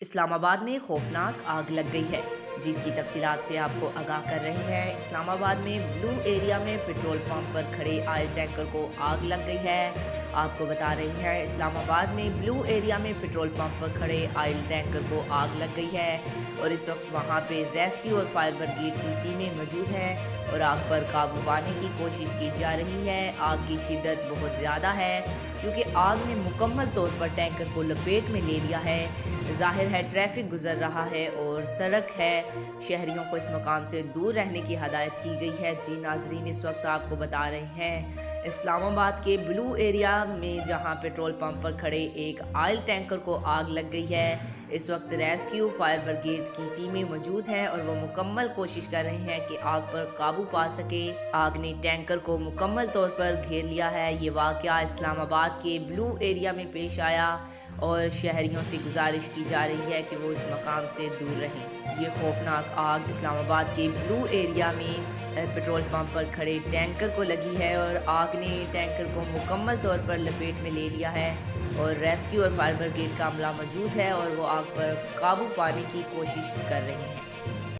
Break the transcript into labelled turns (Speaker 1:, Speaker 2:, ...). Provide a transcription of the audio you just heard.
Speaker 1: اسلام آباد میں خوفناک آگ لگ گئی ہے، جس کی تفصیلات سے آپ کو آگاہ کر رہے ہیں۔ اسلام آباد میں بلو ایریا میں پیٹرول پمپ پر کھڑے آئل ٹینکر کو آگ لگ گئی ہے۔ آپ کو بتا رہے ہیں اسلام آباد میں بلو ایریا میں پیٹرول پمپ پر کھڑے آئل ٹینکر کو آگ لگ گئی ہے اور اس وقت وہاں پہ ریسکیو اور فائر بریگیڈ کی ٹیمیں موجود ہیں اور آگ پر قابو پانے کی کوشش کی جا رہی ہے۔ آگ کی شدت بہت زیادہ ہے کیونکہ آگ نے مکمل طور پر ٹینکر کو لپیٹ میں لے لیا ہے۔ ظاہر ہے ٹریفک گزر رہا ہے اور سڑک ہے، شہریوں کو اس مقام سے دور رہنے کی ہدایت کی گئی ہے۔ جی ناظرین، اس وقت آپ کو بتا رہے ہیں اسلام آباد کے بلو ایریا میں جہاں پیٹرول پمپ پر کھڑے ایک آئل ٹینکر کو آگ لگ گئی ہے۔ اس وقت ریسکیو فائر بریگیڈ کی ٹیمیں موجود ہیں اور وہ مکمل کوشش کر رہے ہیں کہ آگ پر قابو پا سکے۔ آگ نے ٹینکر کو مکمل طور پر گھیر لیا ہے۔ یہ واقعہ اسلام آباد کے بلو ایریا میں پیش آیا اور شہریوں سے گزارش کی جا رہی ہے کہ وہ اس مقام سے دور رہیں۔ یہ خوفناک آگ اسلام آباد کے بلو ایریا میں پیٹرول پمپ پر کھڑے ٹینکر کو لگی ہے اور آگ نے ٹینکر کو مکمل طور پر لپیٹ میں لے لیا ہے اور ریسکیو اور فائر بریگیڈ کا عملہ موجود ہے اور وہ آگ پر قابو پانے کی کوشش کر رہے ہیں۔